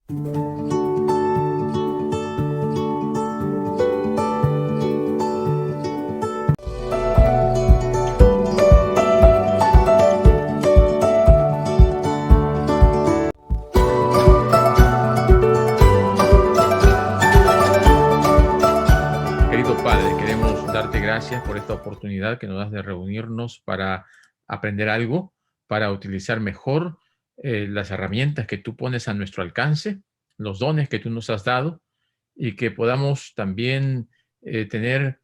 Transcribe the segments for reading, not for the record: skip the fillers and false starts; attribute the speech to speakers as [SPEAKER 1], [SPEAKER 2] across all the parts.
[SPEAKER 1] Querido Padre, queremos darte gracias por esta oportunidad que nos das de reunirnos para aprender algo, para utilizar mejor las herramientas que tú pones a nuestro alcance, los dones que tú nos has dado, y que podamos también tener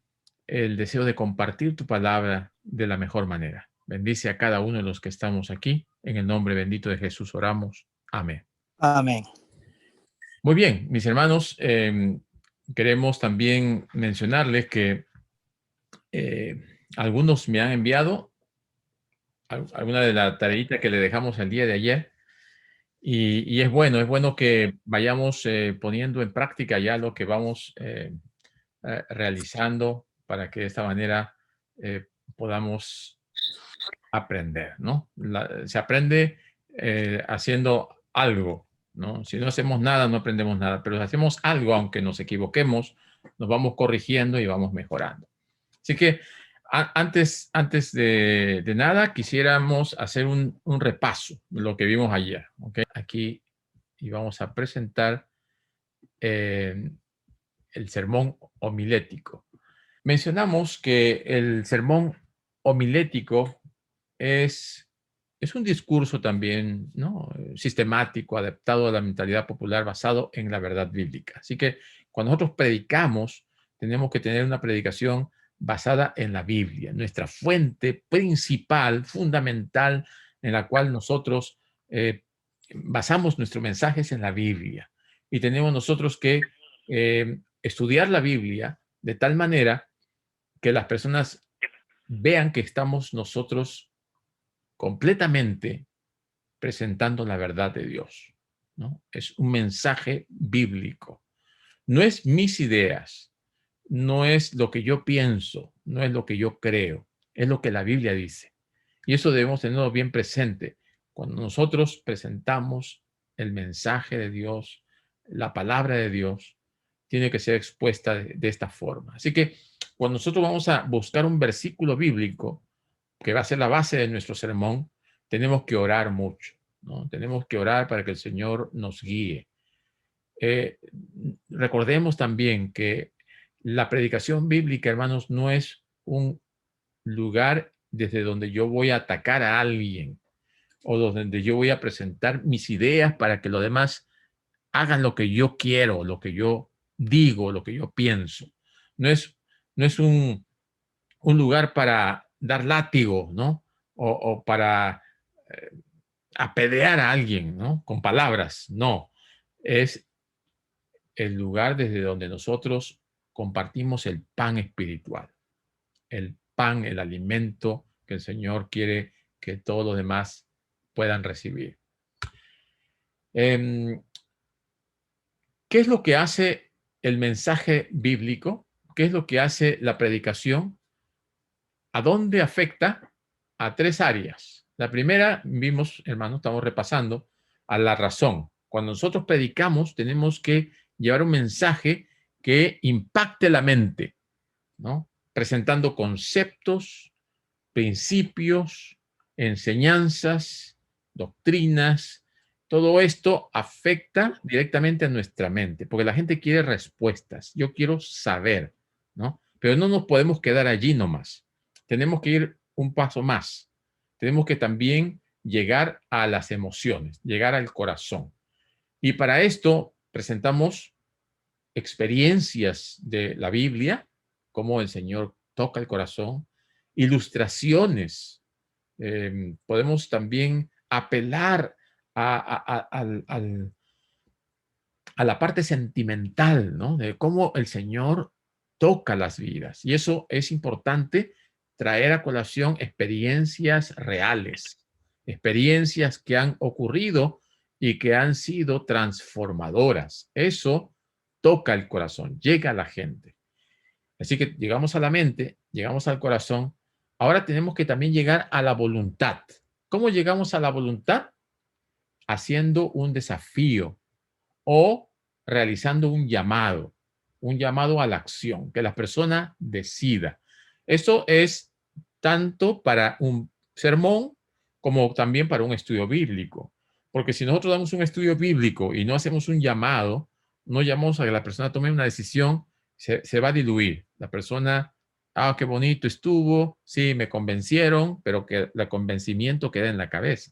[SPEAKER 1] el deseo de compartir tu palabra de la mejor manera. Bendice a cada uno de los que estamos aquí. En el nombre bendito de Jesús oramos. Amén.
[SPEAKER 2] Amén.
[SPEAKER 1] Muy bien, mis hermanos, queremos también mencionarles que algunos me han enviado alguna de la tareita que le dejamos el día de ayer y es bueno que vayamos poniendo en práctica ya lo que vamos realizando para que de esta manera podamos aprender, ¿no? Se aprende haciendo algo, ¿no? Si no hacemos nada, no aprendemos nada, pero si hacemos algo, aunque nos equivoquemos, nos vamos corrigiendo y vamos mejorando. Así que antes de nada, quisiéramos hacer un repaso de lo que vimos ayer, ¿ok? Aquí y vamos a presentar el sermón homilético. Mencionamos que el sermón homilético es un discurso también, ¿no? Sistemático, adaptado a la mentalidad popular, basado en la verdad bíblica. Así que cuando nosotros predicamos, tenemos que tener una predicación basada en la Biblia, nuestra fuente principal, fundamental, en la cual nosotros basamos nuestros mensajes en la Biblia. Y tenemos nosotros que estudiar la Biblia de tal manera que las personas vean que estamos nosotros completamente presentando la verdad de Dios, ¿no? Es un mensaje bíblico. No es mis ideas, no es lo que yo pienso, no es lo que yo creo, es lo que la Biblia dice. Y eso debemos tenerlo bien presente. Cuando nosotros presentamos el mensaje de Dios, la palabra de Dios, tiene que ser expuesta de esta forma. Así que cuando nosotros vamos a buscar un versículo bíblico, que va a ser la base de nuestro sermón, tenemos que orar mucho, ¿no? Tenemos que orar para que el Señor nos guíe. Recordemos también que la predicación bíblica, hermanos, no es un lugar desde donde yo voy a atacar a alguien o donde yo voy a presentar mis ideas para que los demás hagan lo que yo quiero, lo que yo digo, lo que yo pienso. No es un lugar para dar látigo, ¿no? O para apedrear a alguien, ¿no? Con palabras. No. Es el lugar desde donde nosotros compartimos el pan espiritual. El pan, el alimento que el Señor quiere que todos los demás puedan recibir. ¿Qué es lo que hace el mensaje bíblico? ¿Qué es lo que hace la predicación? ¿A dónde afecta? A tres áreas. La primera, vimos, hermanos, estamos repasando, a la razón. Cuando nosotros predicamos, tenemos que llevar un mensaje que impacte la mente, ¿no? Presentando conceptos, principios, enseñanzas, doctrinas. Todo esto afecta directamente a nuestra mente, porque la gente quiere respuestas. Yo quiero saber, ¿no? Pero no nos podemos quedar allí nomás. Tenemos que ir un paso más. Tenemos que también llegar a las emociones, llegar al corazón. Y para esto presentamos experiencias de la Biblia, cómo el Señor toca el corazón, ilustraciones. Podemos también apelar a la parte sentimental, ¿no? De cómo el Señor toca las vidas. Y eso es importante, traer a colación experiencias reales, experiencias que han ocurrido y que han sido transformadoras. Eso toca el corazón, llega a la gente. Así que llegamos a la mente, llegamos al corazón. Ahora tenemos que también llegar a la voluntad. ¿Cómo llegamos a la voluntad? Haciendo un desafío, o realizando un llamado a la acción, que la persona decida. Esto es tanto para un sermón como también para un estudio bíblico. Porque si nosotros damos un estudio bíblico y no hacemos un llamado, no llamamos a que la persona tome una decisión, se va a diluir. La persona, ah, qué bonito estuvo, sí, me convencieron, pero que el convencimiento queda en la cabeza.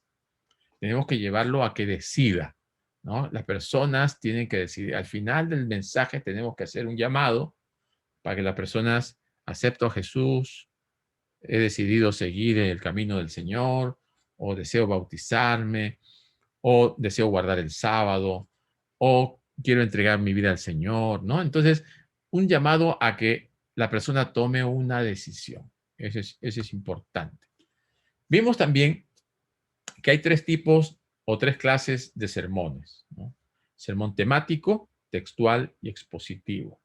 [SPEAKER 1] Tenemos que llevarlo a que decida, ¿no? Las personas tienen que decidir. Al final del mensaje tenemos que hacer un llamado para que las personas acepten a Jesús, he decidido seguir el camino del Señor, o deseo bautizarme, o deseo guardar el sábado, o quiero entregar mi vida al Señor, ¿no? Entonces, un llamado a que la persona tome una decisión. Eso es importante. Vimos también que hay tres tipos o tres clases de sermones, ¿no? Sermón temático, textual y expositivo.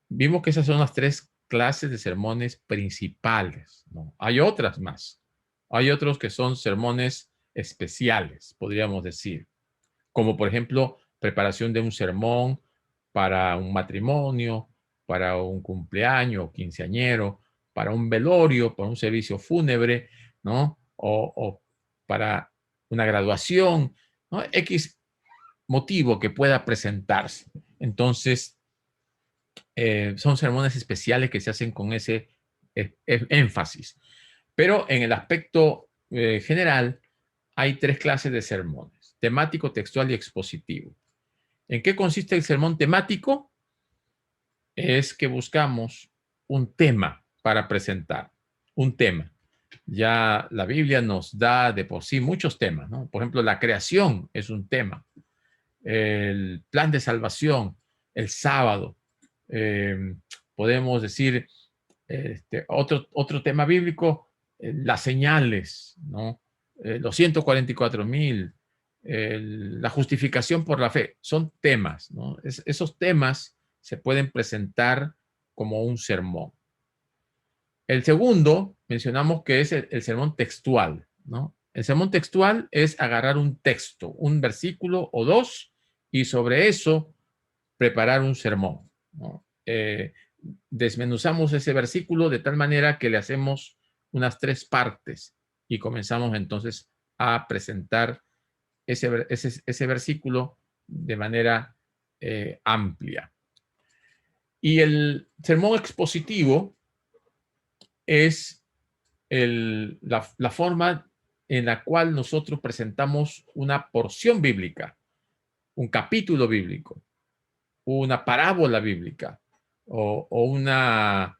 [SPEAKER 1] Vimos que esas son las tres clases de sermones principales, ¿no? Hay otras más. Hay otros que son sermones especiales, podríamos decir, como por ejemplo, preparación de un sermón para un matrimonio, para un cumpleaños, quinceañero, para un velorio, para un servicio fúnebre, ¿no? O para una graduación, ¿no? X motivo que pueda presentarse. Entonces, son sermones especiales que se hacen con ese énfasis. Pero en el aspecto general, hay tres clases de sermones: temático, textual y expositivo. ¿En qué consiste el sermón temático? Es que buscamos un tema para presentar, un tema. Ya la Biblia nos da de por sí muchos temas, ¿no? Por ejemplo, la creación es un tema, el plan de salvación, el sábado. Eh, Podemos decir otro tema bíblico, las señales, ¿no? Los 144,000, la justificación por la fe, son temas, ¿no? Esos temas se pueden presentar como un sermón. El segundo, mencionamos que es el sermón textual, ¿no? El sermón textual es agarrar un texto, un versículo o dos, y sobre eso preparar un sermón, ¿no? Desmenuzamos ese versículo de tal manera que le hacemos unas tres partes y comenzamos entonces a presentar ese versículo de manera amplia. Y el sermón expositivo es la forma en la cual nosotros presentamos una porción bíblica, un capítulo bíblico, una parábola bíblica o una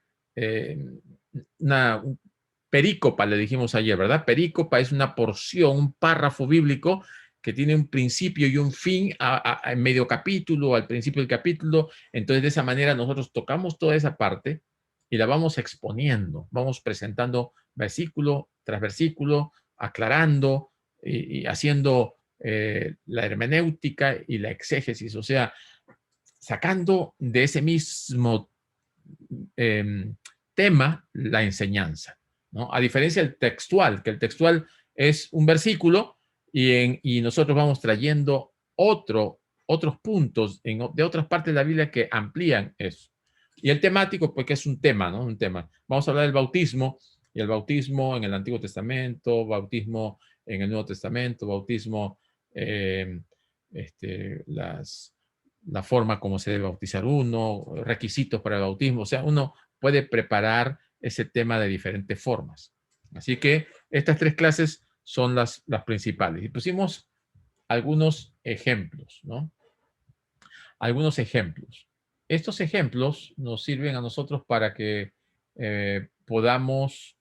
[SPEAKER 1] perícopa, le dijimos ayer, ¿verdad? Perícopa es una porción, un párrafo bíblico que tiene un principio y un fin en medio capítulo, al principio del capítulo. Entonces, de esa manera nosotros tocamos toda esa parte y la vamos exponiendo, vamos presentando versículo tras versículo, aclarando y haciendo la hermenéutica y la exégesis, o sea, sacando de ese mismo tema la enseñanza, ¿no? A diferencia del textual, que el textual es un versículo y nosotros vamos trayendo otros puntos de otras partes de la Biblia que amplían eso. Y el temático, pues que es un tema, ¿no? Un tema. Vamos a hablar del bautismo, y el bautismo en el Antiguo Testamento, bautismo en el Nuevo Testamento, bautismo, la forma como se debe bautizar uno, requisitos para el bautismo. O sea, uno puede preparar ese tema de diferentes formas. Así que estas tres clases son las principales. Y pusimos algunos ejemplos, ¿no? Algunos ejemplos. Estos ejemplos nos sirven a nosotros para que podamos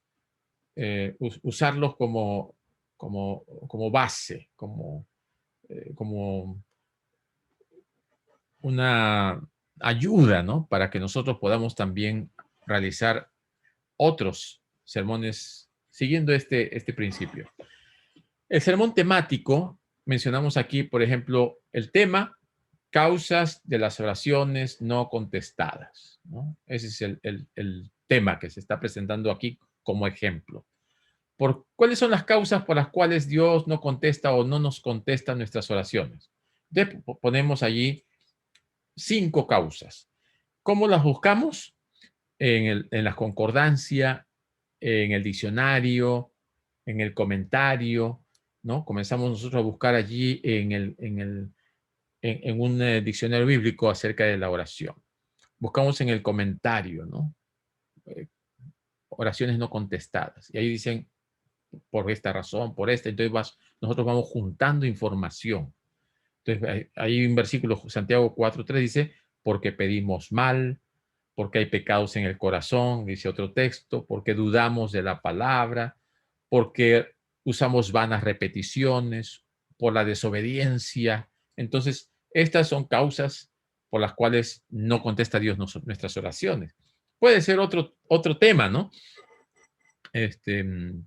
[SPEAKER 1] usarlos como base, como una ayuda, ¿no? Para que nosotros podamos también realizar otros sermones siguiendo este principio. El sermón temático, mencionamos aquí, por ejemplo, el tema, causas de las oraciones no contestadas, ¿no? Ese es el tema que se está presentando aquí como ejemplo. ¿Cuáles son las causas por las cuales Dios no contesta o no nos contesta nuestras oraciones? Entonces, ponemos allí 5 causas. ¿Cómo las buscamos? En la concordancia, en el diccionario, en el comentario, ¿no? Comenzamos nosotros a buscar allí en un diccionario bíblico acerca de la oración. Buscamos en el comentario, ¿no? Oraciones no contestadas. Y ahí dicen, por esta razón, por esta. Entonces nosotros vamos juntando información. Entonces hay un versículo, Santiago 4:3 dice, porque pedimos mal, porque hay pecados en el corazón, dice otro texto, porque dudamos de la palabra, porque usamos vanas repeticiones, por la desobediencia. Entonces, estas son causas por las cuales no contesta Dios nuestras oraciones. Puede ser otro tema, ¿no?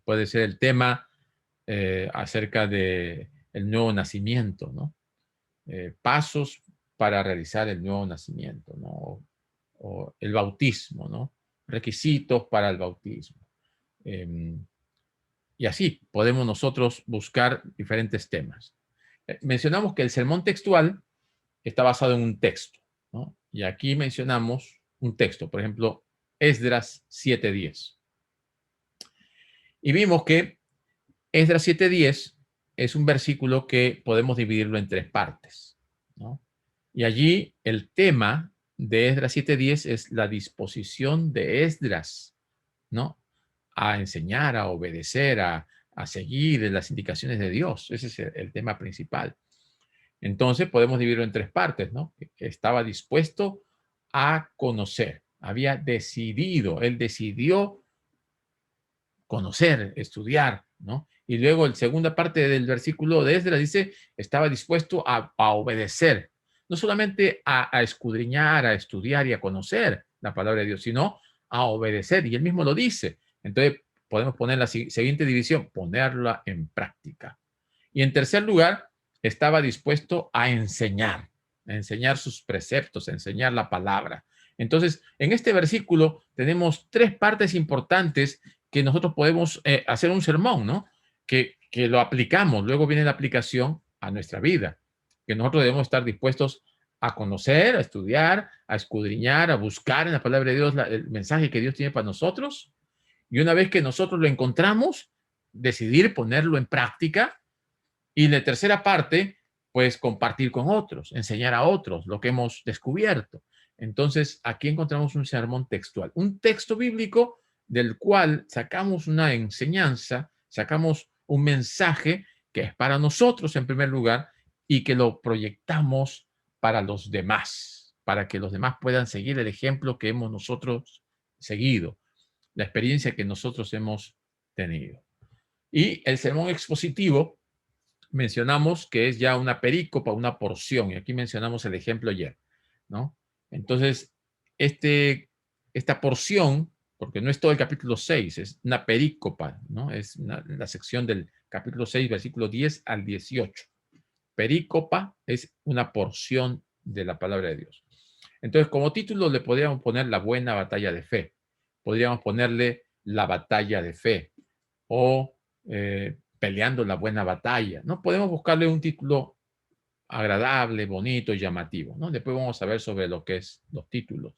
[SPEAKER 1] Puede ser el tema acerca de el nuevo nacimiento, ¿no? Pasos para realizar el nuevo nacimiento, ¿no? O el bautismo, ¿no? Requisitos para el bautismo. Y así podemos nosotros buscar diferentes temas. Mencionamos que el sermón textual está basado en un texto, ¿no? Y aquí mencionamos un texto, por ejemplo, Esdras 7:10. Y vimos que Esdras 7:10 es un versículo que podemos dividirlo en 3 partes, ¿no? Y allí el tema de Esdras 7:10 es la disposición de Esdras, ¿no? A enseñar, a obedecer, a seguir las indicaciones de Dios. Ese es el tema principal. Entonces podemos dividirlo en 3 partes, ¿no? Estaba dispuesto a conocer, había decidido, él decidió conocer, estudiar, ¿no? Y luego la segunda parte del versículo de Esdras dice, estaba dispuesto a obedecer, no solamente a escudriñar, a estudiar y a conocer la palabra de Dios, sino a obedecer. Y él mismo lo dice. Entonces, podemos poner la siguiente división, ponerla en práctica. Y en tercer lugar, estaba dispuesto a enseñar sus preceptos, a enseñar la palabra. Entonces, en este versículo tenemos 3 partes importantes que nosotros podemos hacer un sermón, ¿no? Que lo aplicamos, luego viene la aplicación a nuestra vida, que nosotros debemos estar dispuestos a conocer, a estudiar, a escudriñar, a buscar en la palabra de Dios el mensaje que Dios tiene para nosotros. Y una vez que nosotros lo encontramos, decidir ponerlo en práctica. Y la tercera parte, pues compartir con otros, enseñar a otros lo que hemos descubierto. Entonces, aquí encontramos un sermón textual, un texto bíblico del cual sacamos una enseñanza, sacamos un mensaje que es para nosotros en primer lugar y que lo proyectamos para los demás, para que los demás puedan seguir el ejemplo que hemos nosotros seguido, la experiencia que nosotros hemos tenido. Y el sermón expositivo mencionamos que es ya una perícopa, una porción, y aquí mencionamos el ejemplo ayer, ¿no? Entonces, esta porción, porque no es todo el capítulo 6, es una perícopa, ¿no? Es la sección del capítulo 6, versículo 10 al 18. Perícopa es una porción de la palabra de Dios. Entonces, como título le podríamos poner la buena batalla de fe. Podríamos ponerle la batalla de fe o peleando la buena batalla, ¿no? Podemos buscarle un título agradable, bonito, llamativo, ¿no? Después vamos a ver sobre lo que es los títulos.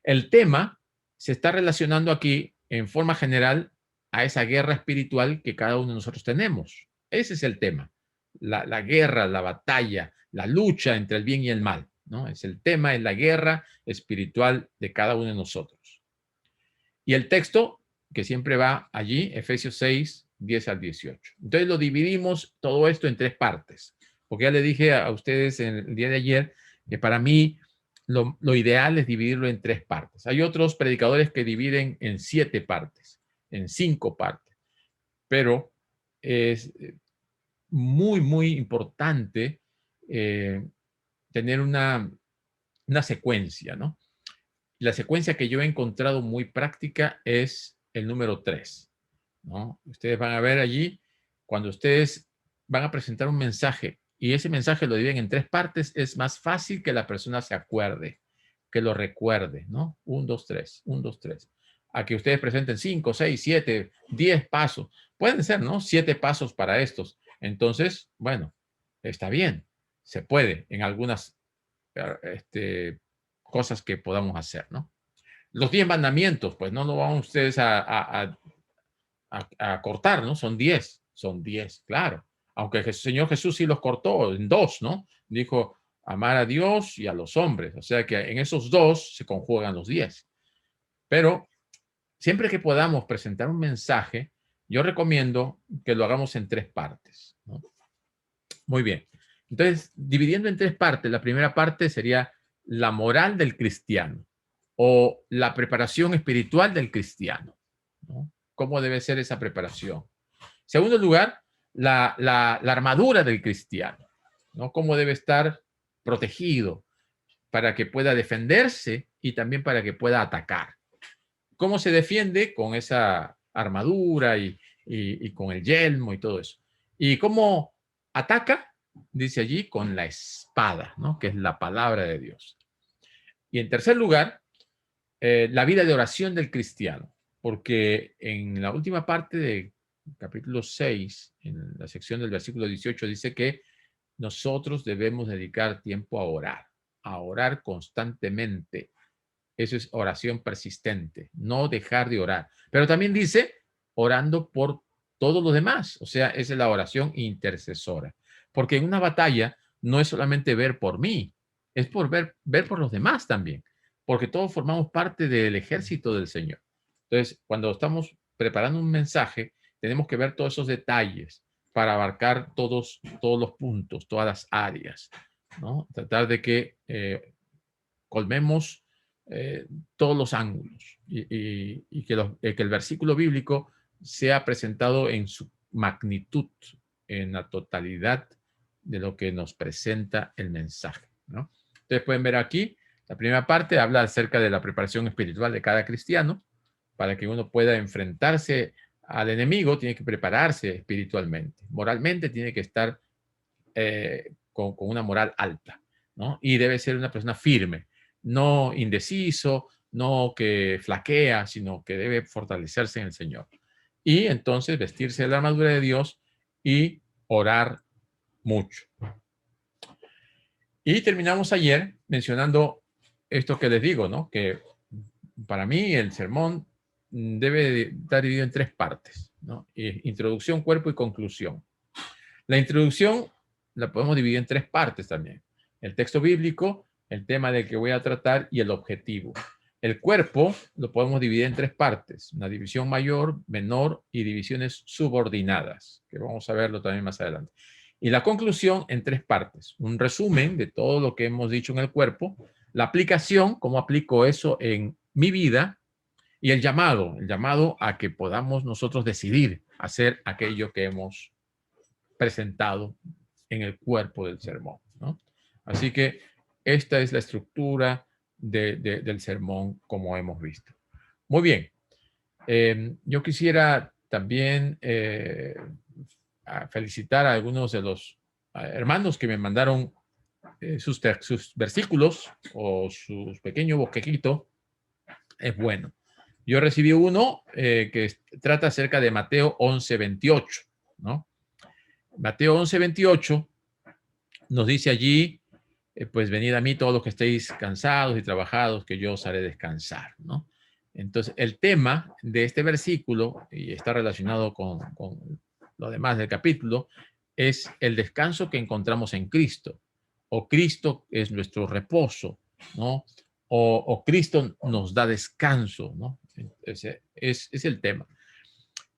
[SPEAKER 1] El tema se está relacionando aquí en forma general a esa guerra espiritual que cada uno de nosotros tenemos. Ese es el tema. La guerra, la batalla, la lucha entre el bien y el mal, ¿no? Es el tema, es la guerra espiritual de cada uno de nosotros. Y el texto que siempre va allí, Efesios 6, 10 al 18. Entonces lo dividimos todo esto en 3 partes, porque ya le dije a ustedes en el día de ayer que para mí lo ideal es dividirlo en 3 partes. Hay otros predicadores que dividen en 7 partes, en 5 partes, pero es muy, muy importante tener una secuencia, ¿no? La secuencia que yo he encontrado muy práctica es el número 3, ¿no? Ustedes van a ver allí, cuando ustedes van a presentar un mensaje y ese mensaje lo dividen en 3 partes, es más fácil que la persona se acuerde, que lo recuerde, ¿no? 1, 2, 3, 1, 2, 3. A que ustedes presenten 5, 6, 7, 10 pasos. Pueden ser, ¿no? 7 pasos para estos. Entonces, bueno, está bien. se puede en algunas cosas que podamos hacer, ¿no? Los 10 mandamientos, pues no lo van ustedes a cortar, ¿no? Son 10, claro. Aunque el Señor Jesús sí los cortó en 2, ¿no? Dijo amar a Dios y a los hombres. O sea que en esos 2 se conjugan los 10. Pero siempre que podamos presentar un mensaje, yo recomiendo que lo hagamos en 3 partes, ¿no? Muy bien. Entonces, dividiendo en 3 partes, la primera parte sería la moral del cristiano o la preparación espiritual del cristiano, ¿no? ¿Cómo debe ser esa preparación? Segundo lugar, la armadura del cristiano, ¿no? Cómo debe estar protegido para que pueda defenderse y también para que pueda atacar. ¿Cómo se defiende? Con esa armadura y con el yelmo y todo eso. ¿Y cómo ataca? Dice allí, con la espada, ¿no? Que es la palabra de Dios. Y en tercer lugar, la vida de oración del cristiano, porque en la última parte del capítulo 6, en la sección del versículo 18, dice que nosotros debemos dedicar tiempo a orar constantemente. Eso es oración persistente, no dejar de orar. Pero también dice orando por todos los demás, o sea, esa es la oración intercesora. Porque en una batalla no es solamente ver por mí, es por ver por los demás también, porque todos formamos parte del ejército del Señor. Entonces, cuando estamos preparando un mensaje, tenemos que ver todos esos detalles para abarcar todos los puntos, todas las áreas, ¿no? Tratar de que colmemos todos los ángulos y que el versículo bíblico sea presentado en su magnitud, en la totalidad de lo que nos presenta el mensaje, ¿no? Entonces pueden ver aquí, la primera parte habla acerca de la preparación espiritual de cada cristiano. Para que uno pueda enfrentarse al enemigo, tiene que prepararse espiritualmente. Moralmente tiene que estar con una moral alta, ¿no? Y debe ser una persona firme, no indeciso, no que flaquea, sino que debe fortalecerse en el Señor. Y entonces vestirse de la armadura de Dios y orar mucho. Y terminamos ayer mencionando esto que les digo, ¿no? Que para mí el sermón debe estar dividido en 3 partes, ¿no? Introducción, cuerpo y conclusión. La introducción la podemos dividir en 3 partes también. El texto bíblico, el tema del que voy a tratar y el objetivo. El cuerpo lo podemos dividir en 3 partes, una división mayor, menor y divisiones subordinadas, que vamos a verlo también más adelante. Y la conclusión en 3 partes, un resumen de todo lo que hemos dicho en el cuerpo, la aplicación, cómo aplico eso en mi vida, y el llamado a que podamos nosotros decidir hacer aquello que hemos presentado en el cuerpo del sermón, ¿no? Así que esta es la estructura del sermón como hemos visto. Muy bien. Yo quisiera también felicitar a algunos de los hermanos que me mandaron sus versículos o sus pequeños bosquejitos. Es bueno. Yo recibí uno que trata acerca de Mateo 11:28, ¿no? Mateo 11:28 nos dice allí, pues venid a mí todos los que estéis cansados y trabajados, que yo os haré descansar, ¿no? Entonces, el tema de este versículo, y está relacionado con lo demás del capítulo, es el descanso que encontramos en Cristo, o Cristo es nuestro reposo, ¿no? O Cristo nos da descanso, ¿no? Ese es el tema.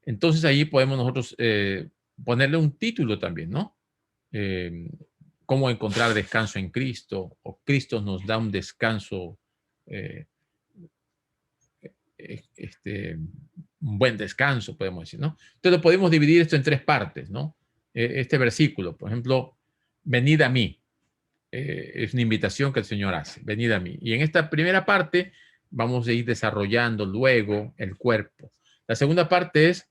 [SPEAKER 1] Entonces, ahí podemos nosotros ponerle un título también, ¿no? Cómo encontrar descanso en Cristo, o Cristo nos da un descanso, un buen descanso, podemos decir, ¿no? Entonces podemos dividir esto en 3 partes, ¿no? Este versículo, por ejemplo, venid a mí, es una invitación que el Señor hace, venid a mí. Y en esta primera parte vamos a ir desarrollando luego el cuerpo. La segunda parte es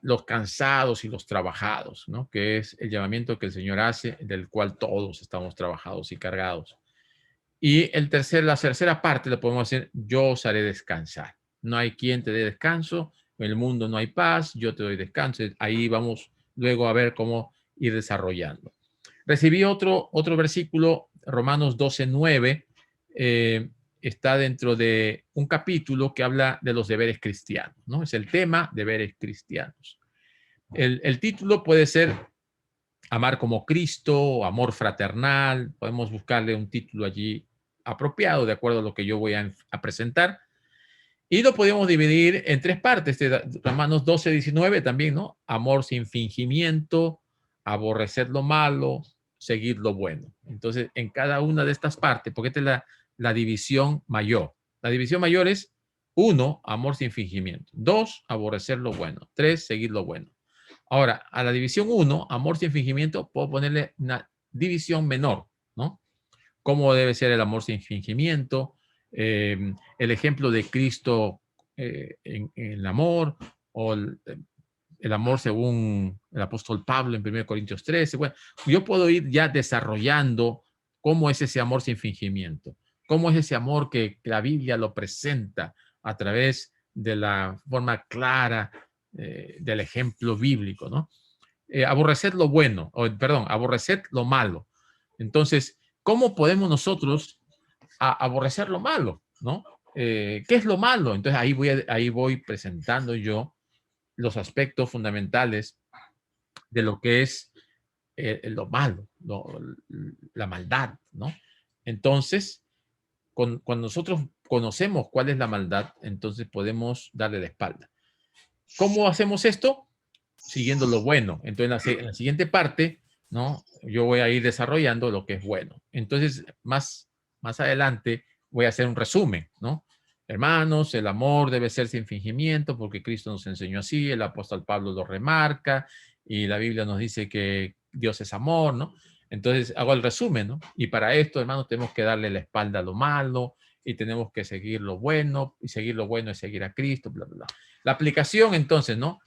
[SPEAKER 1] los cansados y los trabajados, ¿no? Que es el llamamiento que el Señor hace, del cual todos estamos trabajados y cargados. Y la tercera parte la podemos hacer, yo os haré descansar. No hay quien te dé descanso, en el mundo no hay paz, yo te doy descanso. Ahí vamos luego a ver cómo ir desarrollando. Recibí otro versículo, Romanos 12:9, está dentro de un capítulo que habla de los deberes cristianos, ¿no? Es el tema, deberes cristianos. El título puede ser Amar como Cristo, Amor fraternal. Podemos buscarle un título allí apropiado de acuerdo a lo que yo voy a presentar. Y lo podemos dividir en tres partes. Romanos 12:19 también, ¿no? Amor sin fingimiento, aborrecer lo malo, seguir lo bueno. Entonces, en cada una de estas partes, porque esta es la división mayor. La división mayor es 1, amor sin fingimiento. 2, aborrecer lo bueno. 3, seguir lo bueno. Ahora, a la división 1, amor sin fingimiento, puedo ponerle una división menor, ¿no? ¿Cómo debe ser el amor sin fingimiento? El ejemplo de Cristo en el amor, o el amor según el apóstol Pablo en 1 Corintios 13. Bueno, yo puedo ir ya desarrollando cómo es ese amor sin fingimiento, cómo es ese amor que la Biblia lo presenta a través de la forma clara del ejemplo bíblico, ¿no? Aborrecer lo bueno, perdón, aborrecer lo malo. Entonces, ¿cómo podemos nosotros aborrecer lo malo, ¿no? ¿Qué es lo malo? Entonces ahí voy presentando yo los aspectos fundamentales de lo que es lo malo, la maldad, ¿no? Entonces, cuando nosotros conocemos cuál es la maldad, entonces podemos darle la espalda. ¿Cómo hacemos esto? Siguiendo lo bueno. Entonces, en la siguiente parte, ¿no? Yo voy a ir desarrollando lo que es bueno. Entonces, más adelante voy a hacer un resumen, ¿no? Hermanos, el amor debe ser sin fingimiento porque Cristo nos enseñó así, el apóstol Pablo lo remarca y la Biblia nos dice que Dios es amor, ¿no? Entonces hago el resumen, ¿no? Y para esto, hermanos, tenemos que darle la espalda a lo malo y tenemos que seguir lo bueno, y seguir lo bueno es seguir a Cristo, bla, bla, bla. La aplicación, entonces, ¿no?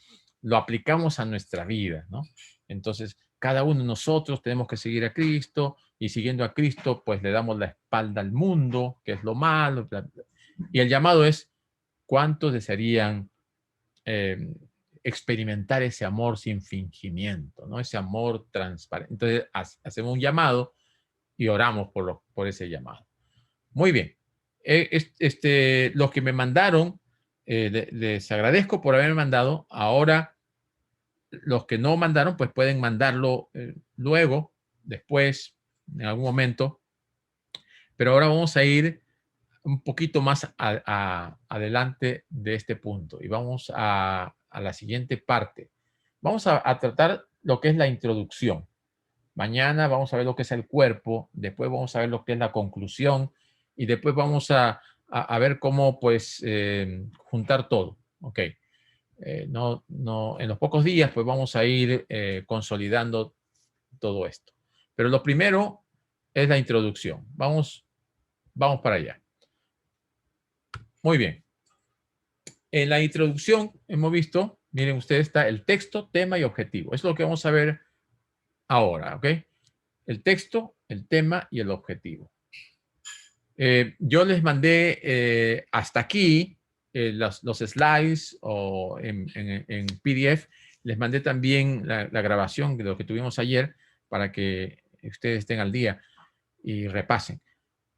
[SPEAKER 1] Lo aplicamos a nuestra vida, ¿no? Entonces, cada uno de nosotros tenemos que seguir a Cristo y siguiendo a Cristo, pues le damos la espalda al mundo, que es lo malo. Bla, bla. Y el llamado es, ¿cuántos desearían experimentar ese amor sin fingimiento, ¿no? Ese amor transparente. Entonces, hacemos un llamado y oramos por ese llamado. Muy bien. Los que me mandaron, les agradezco por haberme mandado. Ahora, los que no mandaron, pues pueden mandarlo luego, después, en algún momento. Pero ahora vamos a ir un poquito más adelante de este punto y vamos a la siguiente parte. Vamos a tratar lo que es la introducción. Mañana vamos a ver lo que es el cuerpo, después vamos a ver lo que es la conclusión y después vamos a ver cómo pues juntar todo. Ok. No, en los pocos días pues vamos a ir consolidando todo esto. Pero lo primero es la introducción. Vamos para allá. Muy bien. En la introducción hemos visto, miren ustedes, está el texto, tema y objetivo. Eso es lo que vamos a ver ahora, ¿ok? El texto, el tema y el objetivo. Yo les mandé hasta aquí los slides o en PDF. Les mandé también la grabación de lo que tuvimos ayer para que ustedes estén al día y repasen.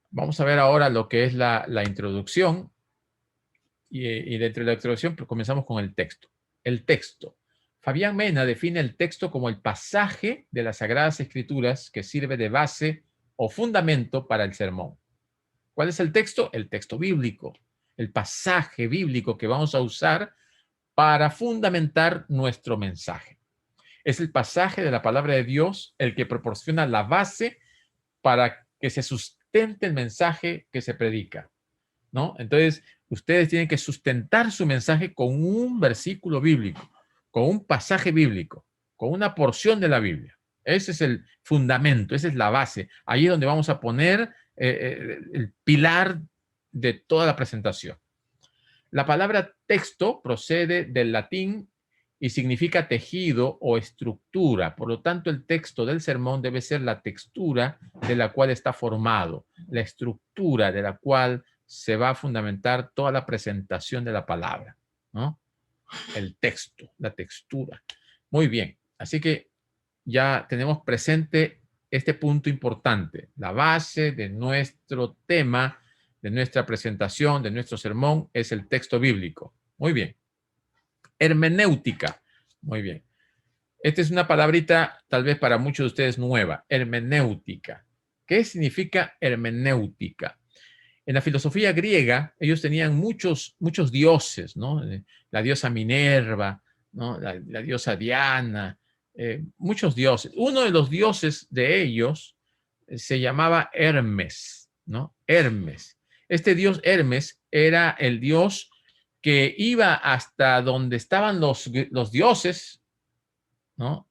[SPEAKER 1] Vamos a ver ahora lo que es la introducción. Y dentro de la introducción pues, comenzamos con el texto. El texto. Fabián Mena define el texto como el pasaje de las Sagradas Escrituras que sirve de base o fundamento para el sermón. ¿Cuál es el texto? El texto bíblico. El pasaje bíblico que vamos a usar para fundamentar nuestro mensaje. Es el pasaje de la palabra de Dios el que proporciona la base para que se sustente el mensaje que se predica, ¿no? Entonces, ustedes tienen que sustentar su mensaje con un versículo bíblico, con un pasaje bíblico, con una porción de la Biblia. Ese es el fundamento, esa es la base. Ahí es donde vamos a poner el pilar de toda la presentación. La palabra texto procede del latín y significa tejido o estructura. Por lo tanto, el texto del sermón debe ser la textura de la cual está formado, la estructura de la cual se va a fundamentar toda la presentación de la palabra, ¿no? El texto, la textura. Muy bien. Así que ya tenemos presente este punto importante. La base de nuestro tema, de nuestra presentación, de nuestro sermón, es el texto bíblico. Muy bien. Hermenéutica. Muy bien. Esta es una palabrita tal vez para muchos de ustedes nueva. Hermenéutica. ¿Qué significa hermenéutica? En la filosofía griega, ellos tenían muchos dioses, ¿no? La diosa Minerva, ¿no? La diosa Diana, muchos dioses. Uno de los dioses de ellos se llamaba Hermes, ¿no? Hermes. Este dios Hermes era el dios que iba hasta donde estaban los dioses, ¿no?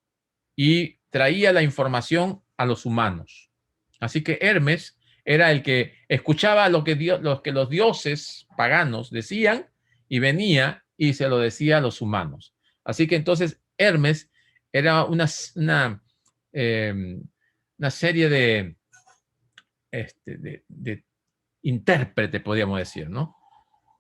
[SPEAKER 1] Y traía la información a los humanos. Así que Hermes era el que escuchaba lo que los dioses paganos decían y venía y se lo decía a los humanos. Así que entonces Hermes era una serie de intérprete, podríamos decir, ¿no?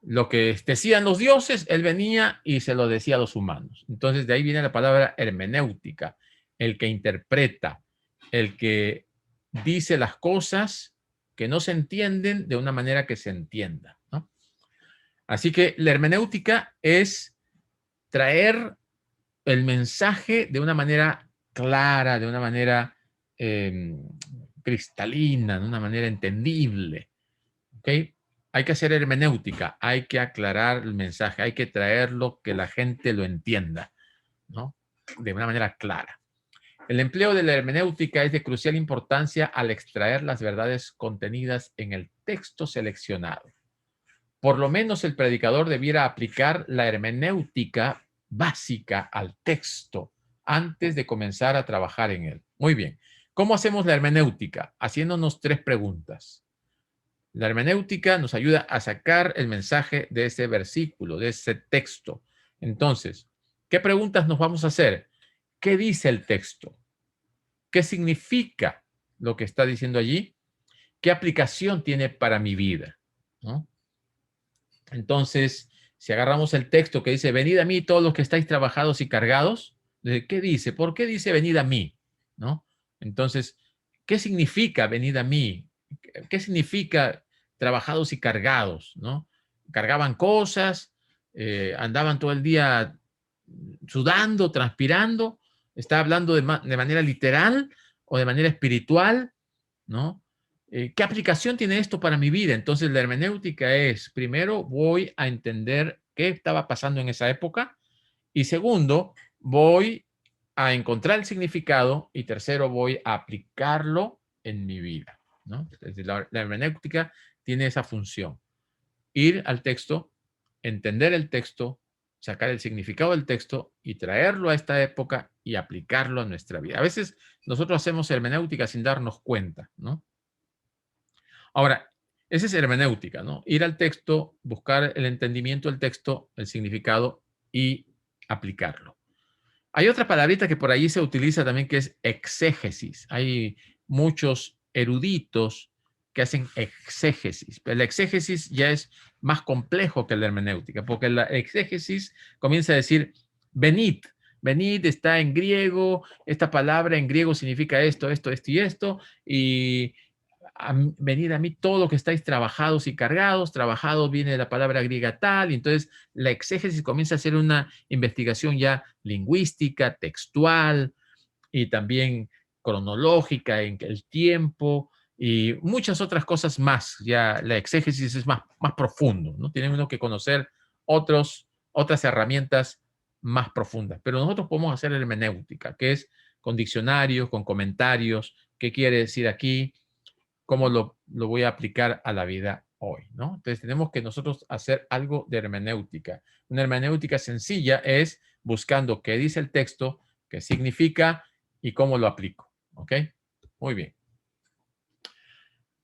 [SPEAKER 1] Lo que decían los dioses, él venía y se lo decía a los humanos. Entonces de ahí viene la palabra hermenéutica, el que interpreta, el que dice las cosas que no se entienden de una manera que se entienda, ¿no? Así que la hermenéutica es traer el mensaje de una manera clara, de una manera cristalina, de una manera entendible, ¿ok? Hay que hacer hermenéutica, hay que aclarar el mensaje, hay que traerlo que la gente lo entienda, ¿no? De una manera clara. El empleo de la hermenéutica es de crucial importancia al extraer las verdades contenidas en el texto seleccionado. Por lo menos el predicador debiera aplicar la hermenéutica básica al texto antes de comenzar a trabajar en él. Muy bien. ¿Cómo hacemos la hermenéutica? Haciéndonos 3 preguntas. La hermenéutica nos ayuda a sacar el mensaje de ese versículo, de ese texto. Entonces, ¿qué preguntas nos vamos a hacer? ¿Qué dice el texto? ¿Qué significa lo que está diciendo allí? ¿Qué aplicación tiene para mi vida? ¿No? Entonces, si agarramos el texto que dice, venid a mí todos los que estáis trabajados y cargados, ¿qué dice? ¿Por qué dice venid a mí? ¿No? Entonces, ¿qué significa venid a mí? ¿Qué significa trabajados y cargados? ¿No? Cargaban cosas, andaban todo el día sudando, transpirando. ¿Está hablando de manera literal o de manera espiritual? ¿No? ¿Qué aplicación tiene esto para mi vida? Entonces, la hermenéutica es, primero, voy a entender qué estaba pasando en esa época, y segundo, voy a encontrar el significado, y tercero, voy a aplicarlo en mi vida, ¿no? Entonces, la hermenéutica tiene esa función. Ir al texto, entender el texto, sacar el significado del texto y traerlo a esta época y aplicarlo a nuestra vida. A veces nosotros hacemos hermenéutica sin darnos cuenta, ¿no? Ahora, esa es hermenéutica, ¿no? Ir al texto, buscar el entendimiento del texto, el significado y aplicarlo. Hay otra palabrita que por ahí se utiliza también que es exégesis. Hay muchos eruditos que hacen exégesis, pero la exégesis ya es más complejo que la hermenéutica, porque la exégesis comienza a decir venid. Venid está en griego, esta palabra en griego significa esto, esto, esto y esto, y venid a mí todos los que estáis trabajados y cargados. Trabajados viene de la palabra griega tal, y entonces la exégesis comienza a ser una investigación ya lingüística, textual y también cronológica en el tiempo y muchas otras cosas más. Ya la exégesis es más profundo, ¿no? Tiene uno que conocer otras herramientas más profundas, pero nosotros podemos hacer hermenéutica, que es con diccionarios, con comentarios, qué quiere decir aquí, cómo lo voy a aplicar a la vida hoy, ¿no? Entonces tenemos que nosotros hacer algo de hermenéutica. Una hermenéutica sencilla es buscando qué dice el texto, qué significa y cómo lo aplico, ¿ok? Muy bien.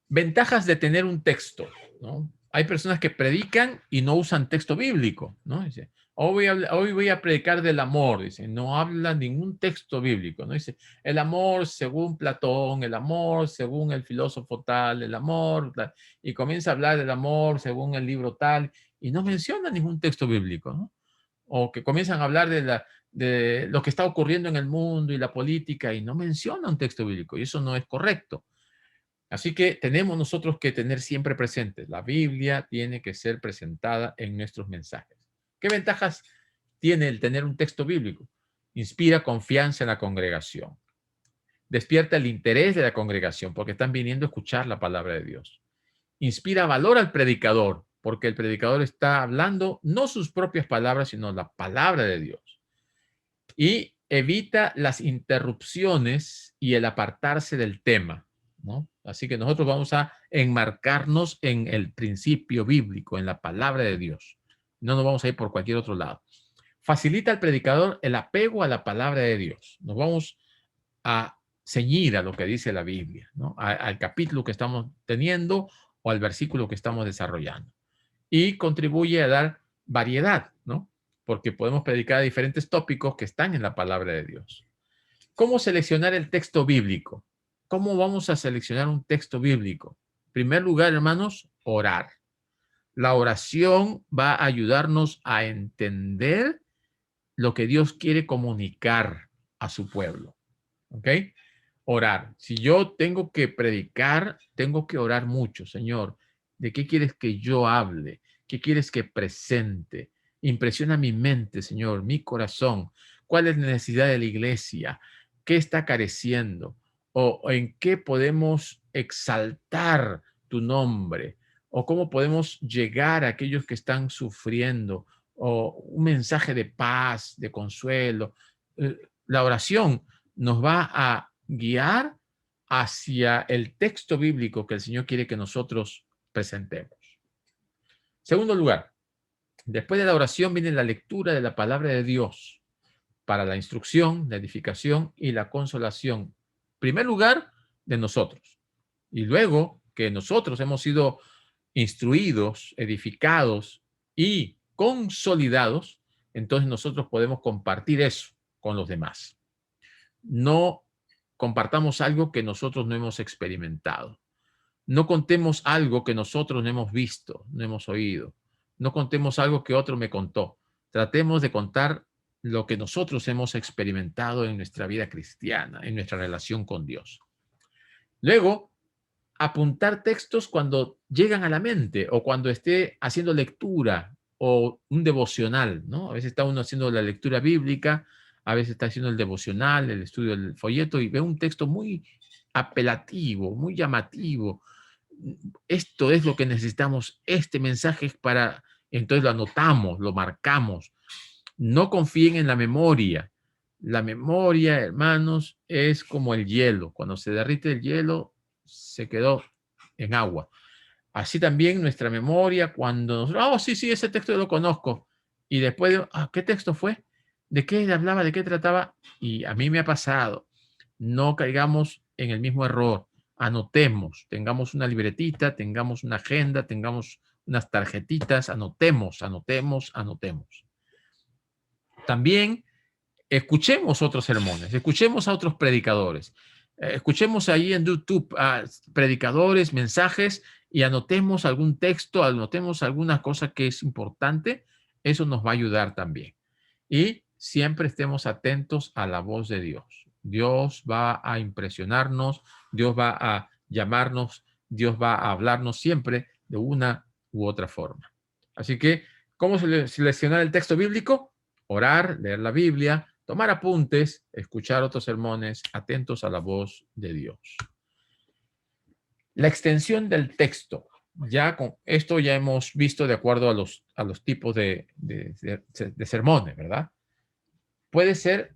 [SPEAKER 1] Ventajas de tener un texto, ¿no? Hay personas que predican y no usan texto bíblico, ¿no? Dice, hoy voy a predicar del amor, dice, no habla ningún texto bíblico, ¿no? Dice, el amor según Platón, el amor según el filósofo tal, el amor tal, y comienza a hablar del amor según el libro tal, y no menciona ningún texto bíblico, ¿no? O que comienzan a hablar de lo que está ocurriendo en el mundo y la política y no menciona un texto bíblico y eso no es correcto. Así que tenemos nosotros que tener siempre presente, la Biblia tiene que ser presentada en nuestros mensajes. ¿Qué ventajas tiene el tener un texto bíblico? Inspira confianza en la congregación. Despierta el interés de la congregación porque están viniendo a escuchar la palabra de Dios. Inspira valor al predicador porque el predicador está hablando no sus propias palabras, sino la palabra de Dios. Y evita las interrupciones y el apartarse del tema, ¿no? Así que nosotros vamos a enmarcarnos en el principio bíblico, en la palabra de Dios. No nos vamos a ir por cualquier otro lado. Facilita al predicador el apego a la palabra de Dios. Nos vamos a ceñir a lo que dice la Biblia, ¿no? Al capítulo que estamos teniendo o al versículo que estamos desarrollando. Y contribuye a dar variedad, ¿no? Porque podemos predicar diferentes tópicos que están en la palabra de Dios. ¿Cómo seleccionar el texto bíblico? ¿Cómo vamos a seleccionar un texto bíblico? En primer lugar, hermanos, orar. La oración va a ayudarnos a entender lo que Dios quiere comunicar a su pueblo. ¿Ok? Orar. Si yo tengo que predicar, tengo que orar mucho, Señor. ¿De qué quieres que yo hable? ¿Qué quieres que presente? Impresiona mi mente, Señor, mi corazón. ¿Cuál es la necesidad de la iglesia? ¿Qué está careciendo? ¿O en qué podemos exaltar tu nombre? ¿O cómo podemos llegar a aquellos que están sufriendo? ¿O un mensaje de paz, de consuelo? La oración nos va a guiar hacia el texto bíblico que el Señor quiere que nosotros presentemos. Segundo lugar, después de la oración viene la lectura de la palabra de Dios para la instrucción, la edificación y la consolación. En primer lugar, de nosotros. Y luego que nosotros hemos sido instruidos, edificados y consolidados, entonces nosotros podemos compartir eso con los demás. No compartamos algo que nosotros no hemos experimentado. No contemos algo que nosotros no hemos visto, no hemos oído. No contemos algo que otro me contó. Tratemos de contar lo que nosotros hemos experimentado en nuestra vida cristiana, en nuestra relación con Dios. Luego, apuntar textos cuando llegan a la mente o cuando esté haciendo lectura o un devocional, ¿no? A veces está uno haciendo la lectura bíblica, a veces está haciendo el devocional, el estudio del folleto y ve un texto muy apelativo, muy llamativo. Esto es lo que necesitamos, este mensaje es para, entonces lo anotamos, lo marcamos. No confíen en la memoria. La memoria, hermanos, es como el hielo. Cuando se derrite el hielo, se quedó en agua. Así también nuestra memoria, cuando nosotros, sí, ese texto yo lo conozco. Y después, ¿qué texto fue? ¿De qué hablaba? ¿De qué trataba? Y a mí me ha pasado. No caigamos en el mismo error. Anotemos, tengamos una libretita, tengamos una agenda, tengamos unas tarjetitas, anotemos. También escuchemos otros sermones, escuchemos a otros predicadores, escuchemos ahí en YouTube a predicadores, mensajes y anotemos algún texto, anotemos alguna cosa que es importante. Eso nos va a ayudar también. Y siempre estemos atentos a la voz de Dios. Dios va a impresionarnos, Dios va a llamarnos, Dios va a hablarnos siempre de una u otra forma. Así que, ¿cómo seleccionar el texto bíblico? Orar, leer la Biblia, tomar apuntes, escuchar otros sermones, atentos a la voz de Dios. La extensión del texto. Ya con esto ya hemos visto de acuerdo a los tipos de sermones, ¿verdad? Puede ser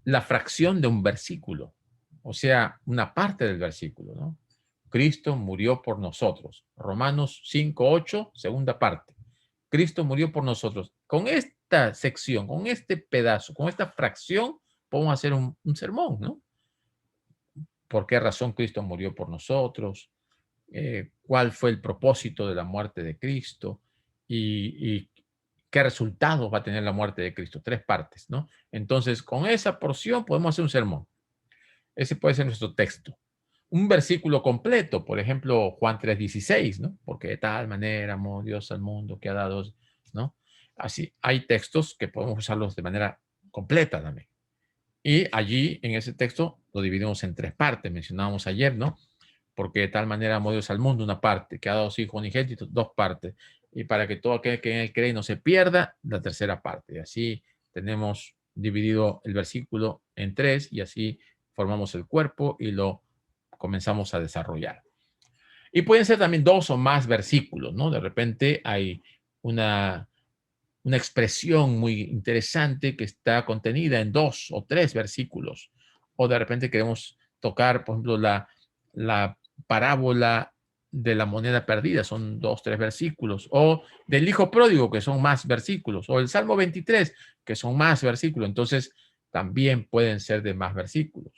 [SPEAKER 1] la fracción de un versículo, o sea, una parte del versículo, ¿no? Cristo murió por nosotros. Romanos 5:8, segunda parte. Cristo murió por nosotros. Con esta sección, con este pedazo, con esta fracción, podemos hacer un sermón, ¿no? ¿Por qué razón Cristo murió por nosotros? ¿Cuál fue el propósito de la muerte de Cristo? Y qué resultados va a tener la muerte de Cristo. 3 partes, ¿no? Entonces, con esa porción podemos hacer un sermón. Ese puede ser nuestro texto. Un versículo completo, por ejemplo, Juan 3:16, ¿no? Porque de tal manera amó Dios al mundo que ha dado, ¿no? Así, hay textos que podemos usarlos de manera completa también. Y allí, en ese texto, lo dividimos en 3 partes, mencionábamos ayer, ¿no? Porque de tal manera amó Dios al mundo, una parte, que ha dado su Hijo unigénito, 2 partes. Y para que todo aquel que en él cree no se pierda, la tercera parte. Y así tenemos dividido el versículo en 3 y así formamos el cuerpo y lo comenzamos a desarrollar. Y pueden ser también 2 o más versículos, ¿no? De repente hay una expresión muy interesante que está contenida en 2 o 3 versículos. O de repente queremos tocar, por ejemplo, la parábola de la moneda perdida, son 2, 3 versículos. O del hijo pródigo, que son más versículos. O el Salmo 23, que son más versículos. Entonces, también pueden ser de más versículos.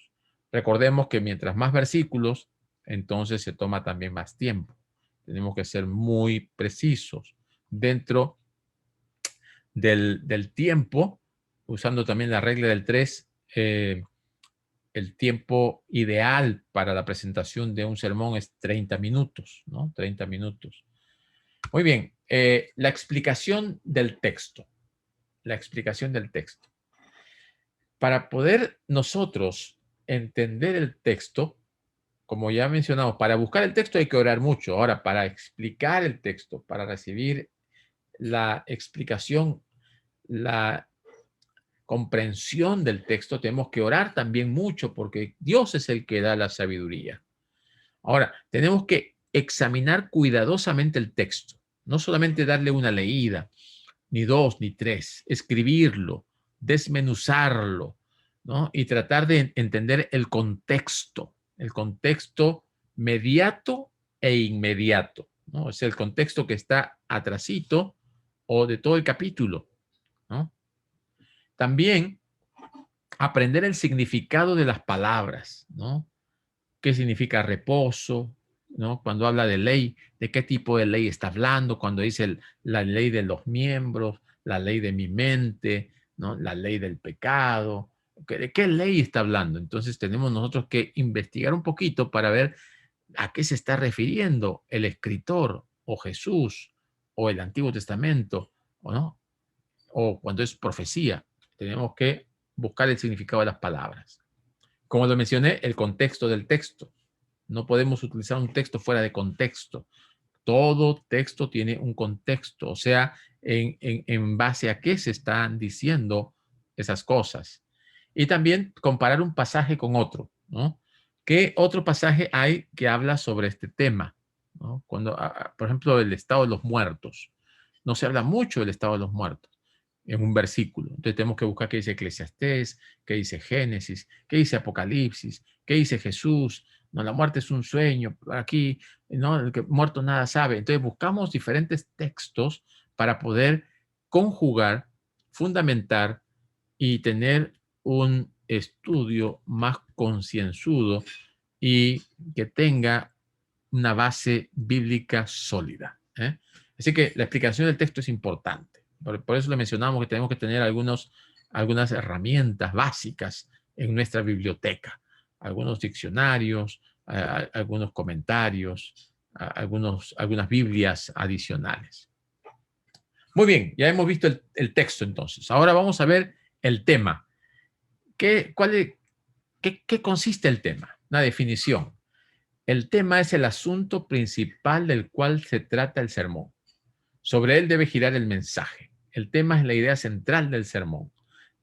[SPEAKER 1] Recordemos que mientras más versículos, entonces se toma también más tiempo. Tenemos que ser muy precisos dentro del tiempo, usando también la regla del 3, el tiempo ideal para la presentación de un sermón es 30 minutos, ¿no? 30 minutos. Muy bien, la explicación del texto. La explicación del texto. Para poder nosotros entender el texto, como ya mencionamos, para buscar el texto hay que orar mucho. Ahora, para explicar el texto, para recibir la explicación, la comprensión del texto, tenemos que orar también mucho porque Dios es el que da la sabiduría. Ahora, tenemos que examinar cuidadosamente el texto, no solamente darle una leída, ni 2, ni 3, escribirlo, desmenuzarlo, ¿no? Y tratar de entender el contexto mediato e inmediato, ¿no? Es el contexto que está atrasito o de todo el capítulo, ¿no? También aprender el significado de las palabras, ¿no? ¿Qué significa reposo? ¿No? Cuando habla de ley, ¿de qué tipo de ley está hablando? Cuando dice la ley de los miembros, la ley de mi mente, ¿no? La ley del pecado. ¿De qué ley está hablando? Entonces tenemos nosotros que investigar un poquito para ver a qué se está refiriendo el escritor o Jesús o el Antiguo Testamento, ¿o no? O cuando es profecía. Tenemos que buscar el significado de las palabras. Como lo mencioné, el contexto del texto. No podemos utilizar un texto fuera de contexto. Todo texto tiene un contexto, o sea, en base a qué se están diciendo esas cosas. Y también comparar un pasaje con otro, ¿no? ¿Qué otro pasaje hay que habla sobre este tema? ¿No? Cuando, por ejemplo, el estado de los muertos. No se habla mucho del estado de los muertos en un versículo. Entonces tenemos que buscar qué dice Eclesiastés, qué dice Génesis, qué dice Apocalipsis, qué dice Jesús. No, la muerte es un sueño. Aquí, no, el que muerto nada sabe. Entonces buscamos diferentes textos para poder conjugar, fundamentar y tener un estudio más concienzudo y que tenga una base bíblica sólida, ¿eh? Así que la explicación del texto es importante. Por eso le mencionamos que tenemos que tener algunas herramientas básicas en nuestra biblioteca, algunos diccionarios, algunos comentarios, algunas Biblias adicionales. Muy bien, ya hemos visto el texto entonces. Ahora vamos a ver el tema. ¿Qué consiste el tema? Una definición. El tema es el asunto principal del cual se trata el sermón. Sobre él debe girar el mensaje. El tema es la idea central del sermón,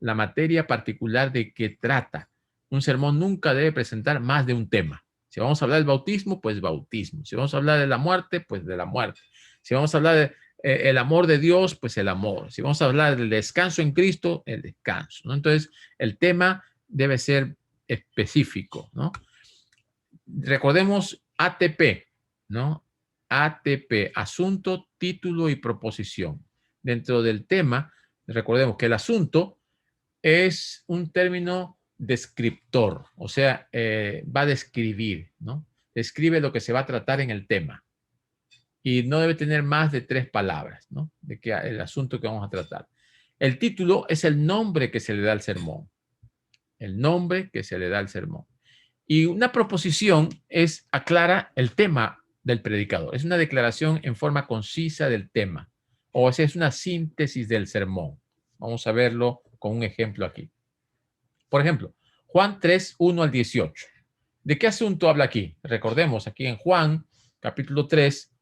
[SPEAKER 1] la materia particular de que trata. Un sermón nunca debe presentar más de un tema. Si vamos a hablar del bautismo, pues bautismo. Si vamos a hablar de la muerte, pues de la muerte. Si vamos a hablar del amor de Dios, pues el amor. Si vamos a hablar del descanso en Cristo, el descanso, ¿no? Entonces, el tema debe ser específico, ¿no? Recordemos ATP, ¿no? ATP, asunto, título y proposición. Dentro del tema, recordemos que el asunto es un término descriptor, o sea, va a describir, ¿no? Describe lo que se va a tratar en el tema. Y no debe tener más de 3 palabras, ¿no? De que el asunto que vamos a tratar. El título es el nombre que se le da al sermón. El nombre que se le da al sermón. Y una proposición aclara el tema del predicador. Es una declaración en forma concisa del tema. O sea, es una síntesis del sermón. Vamos a verlo con un ejemplo aquí. Por ejemplo, Juan 3, 1 al 18. ¿De qué asunto habla aquí? Recordemos, aquí en Juan, capítulo 3,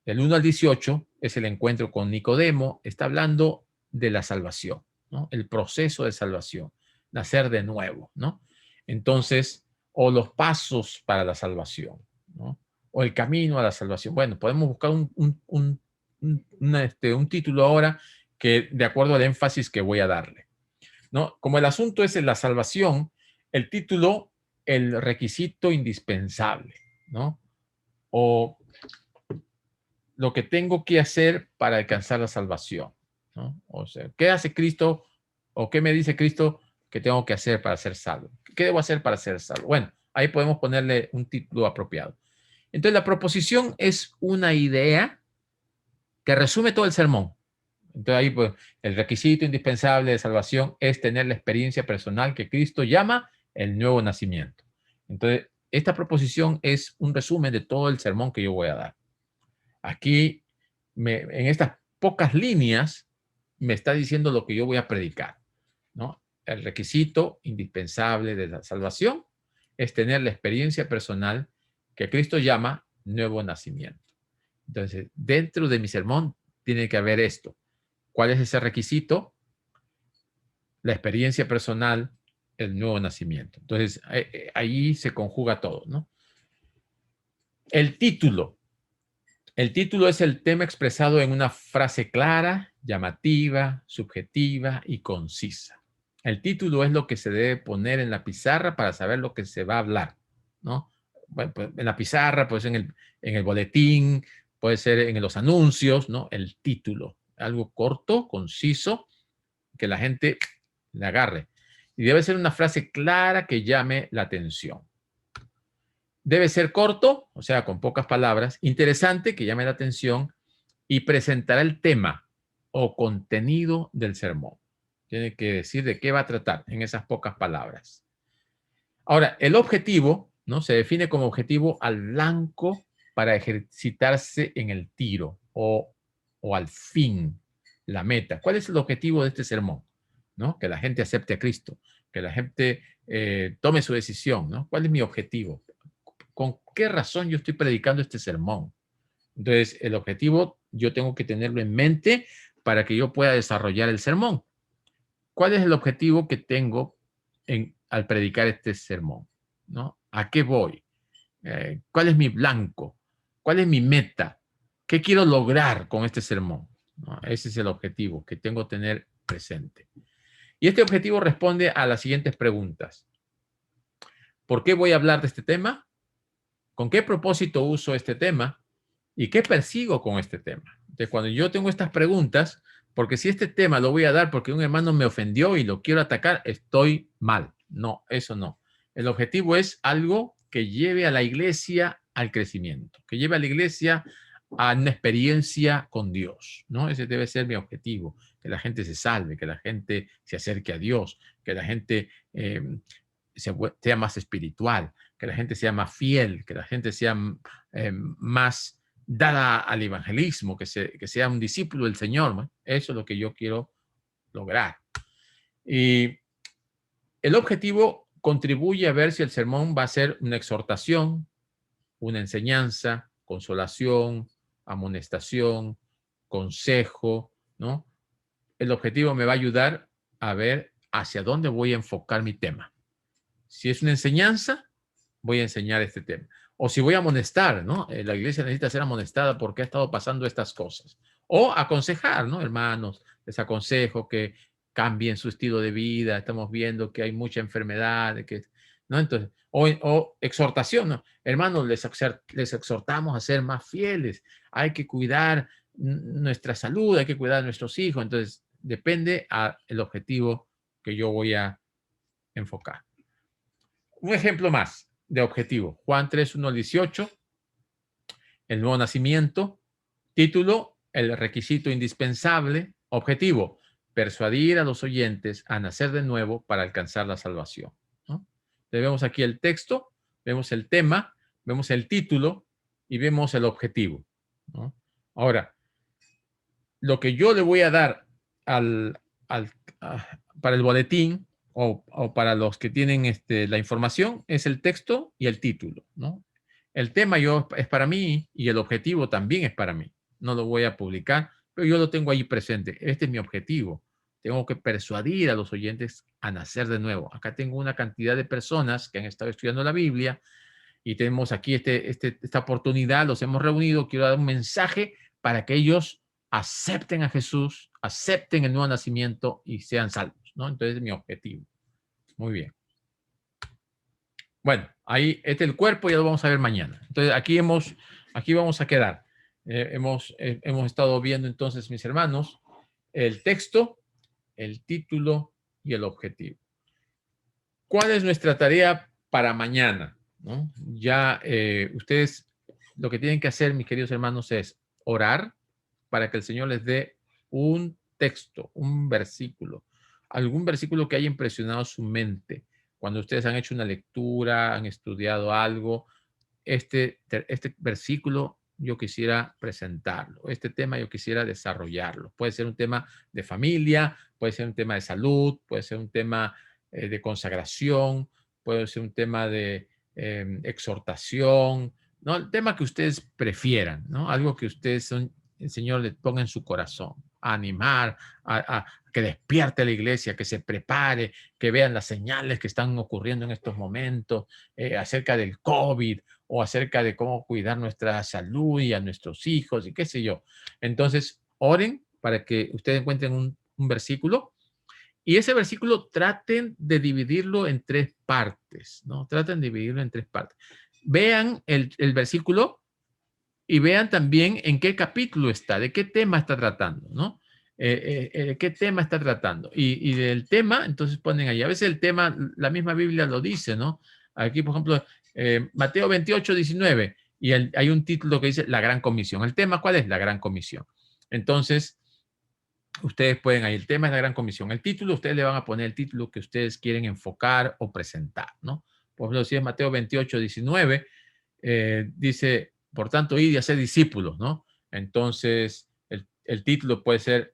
[SPEAKER 1] del 1 al 18, es el encuentro con Nicodemo. Está hablando de la salvación, ¿no? El proceso de salvación, nacer de nuevo, ¿no? Entonces, o los pasos para la salvación, ¿no? O el camino a la salvación. Bueno, podemos buscar un título ahora que de acuerdo al énfasis que voy a darle, ¿no? Como el asunto es en la salvación, el título, el requisito indispensable, ¿no? O lo que tengo que hacer para alcanzar la salvación, ¿no? O sea, ¿qué hace Cristo o qué me dice Cristo que tengo que hacer para ser salvo? ¿Qué debo hacer para ser salvo? Bueno, ahí podemos ponerle un título apropiado. Entonces, la proposición es una idea que resume todo el sermón. Entonces, ahí pues, el requisito indispensable de salvación es tener la experiencia personal que Cristo llama el nuevo nacimiento. Entonces, esta proposición es un resumen de todo el sermón que yo voy a dar. Aquí, en estas pocas líneas, me está diciendo lo que yo voy a predicar, ¿no? El requisito indispensable de la salvación es tener la experiencia personal que Cristo llama nuevo nacimiento. Entonces, dentro de mi sermón tiene que haber esto. ¿Cuál es ese requisito? La experiencia personal, el nuevo nacimiento. Entonces, ahí se conjuga todo, ¿no? El título. El título es el tema expresado en una frase clara, llamativa, subjetiva y concisa. El título es lo que se debe poner en la pizarra para saber lo que se va a hablar, ¿no? Bueno, pues en la pizarra, pues en el boletín, puede ser en los anuncios, ¿no? El título, algo corto, conciso, que la gente le agarre. Y debe ser una frase clara que llame la atención. Debe ser corto, o sea, con pocas palabras, interesante, que llame la atención, y presentará el tema o contenido del sermón. Tiene que decir de qué va a tratar en esas pocas palabras. Ahora, el objetivo, ¿no? Se define como objetivo al blanco para ejercitarse en el tiro o al fin, la meta. ¿Cuál es el objetivo de este sermón? ¿No? Que la gente acepte a Cristo, que la gente tome su decisión, ¿no? ¿Cuál es mi objetivo? ¿Con qué razón yo estoy predicando este sermón? Entonces, el objetivo yo tengo que tenerlo en mente para que yo pueda desarrollar el sermón. ¿Cuál es el objetivo que tengo al predicar este sermón? ¿No? ¿A qué voy? ¿Cuál es mi blanco? ¿Cuál es mi meta? ¿Qué quiero lograr con este sermón? ¿No? Ese es el objetivo que tengo que tener presente. Y este objetivo responde a las siguientes preguntas. ¿Por qué voy a hablar de este tema? ¿Con qué propósito uso este tema? ¿Y qué persigo con este tema? Entonces, cuando yo tengo estas preguntas, porque si este tema lo voy a dar porque un hermano me ofendió y lo quiero atacar, estoy mal. No, eso no. El objetivo es algo que lleve a la iglesia al crecimiento, que lleve a la iglesia a una experiencia con Dios, ¿no? Ese debe ser mi objetivo, que la gente se salve, que la gente se acerque a Dios, que la gente sea más espiritual, que la gente sea más fiel, que la gente sea más dada al evangelismo, que sea un discípulo del Señor, ¿no? Eso es lo que yo quiero lograr. Y el objetivo contribuye a ver si el sermón va a ser una exhortación, una enseñanza, consolación, amonestación, consejo, ¿no? El objetivo me va a ayudar a ver hacia dónde voy a enfocar mi tema. Si es una enseñanza, voy a enseñar este tema. O si voy a amonestar, ¿no? La iglesia necesita ser amonestada porque ha estado pasando estas cosas. O aconsejar, ¿no? Hermanos, les aconsejo que cambien su estilo de vida. Estamos viendo que hay mucha enfermedad, ¿no? Entonces, o exhortación, ¿no? Hermanos, les exhortamos a ser más fieles. Hay que cuidar nuestra salud, hay que cuidar a nuestros hijos. Entonces, depende del objetivo que yo voy a enfocar. Un ejemplo más de objetivo. Juan 3, 1 al 18. El nuevo nacimiento. Título, el requisito indispensable. Objetivo, persuadir a los oyentes a nacer de nuevo para alcanzar la salvación, ¿no? Vemos aquí el texto, vemos el tema, vemos el título y vemos el objetivo, ¿no? Ahora, lo que yo le voy a dar al para el boletín o para los que tienen la información es el texto y el título, ¿no? El tema es para mí y el objetivo también es para mí. No lo voy a publicar, pero yo lo tengo ahí presente. Este es mi objetivo. Tengo que persuadir a los oyentes a nacer de nuevo. Acá tengo una cantidad de personas que han estado estudiando la Biblia y tenemos aquí esta oportunidad, los hemos reunido. Quiero dar un mensaje para que ellos acepten a Jesús, acepten el nuevo nacimiento y sean salvos, ¿no? Entonces es mi objetivo. Muy bien. Bueno, ahí este es el cuerpo, ya lo vamos a ver mañana. Entonces aquí vamos a quedar. Hemos estado viendo entonces, mis hermanos, el texto, el título y el objetivo. ¿Cuál es nuestra tarea para mañana? ¿No? Ya ustedes lo que tienen que hacer, mis queridos hermanos, es orar para que el Señor les dé un texto, un versículo, algún versículo que haya impresionado su mente. Cuando ustedes han hecho una lectura, han estudiado algo, este versículo yo quisiera presentarlo, este tema yo quisiera desarrollarlo. Puede ser un tema de familia, puede ser un tema de salud, puede ser un tema de consagración, puede ser un tema de exhortación, ¿no? El tema que ustedes prefieran, ¿no? Algo que ustedes el Señor les ponga en su corazón, a animar, a que despierte la iglesia, que se prepare, que vean las señales que están ocurriendo en estos momentos acerca del COVID o acerca de cómo cuidar nuestra salud y a nuestros hijos y qué sé yo. Entonces, oren para que ustedes encuentren un versículo y ese versículo traten de dividirlo en 3 partes, ¿no? Traten de dividirlo en 3 partes. Vean el versículo y vean también en qué capítulo está, de qué tema está tratando, ¿no? ¿Qué tema está tratando? Y del tema, entonces ponen ahí. A veces el tema, la misma Biblia lo dice, ¿no? Aquí, por ejemplo, Mateo 28, 19, y hay un título que dice la Gran Comisión. ¿El tema cuál es? La Gran Comisión. Entonces, ustedes pueden ahí, el tema es la Gran Comisión. El título, ustedes le van a poner el título que ustedes quieren enfocar o presentar, ¿no? Por ejemplo, si es Mateo 28, 19, dice, por tanto, id y hacer discípulos, ¿no? Entonces, el título puede ser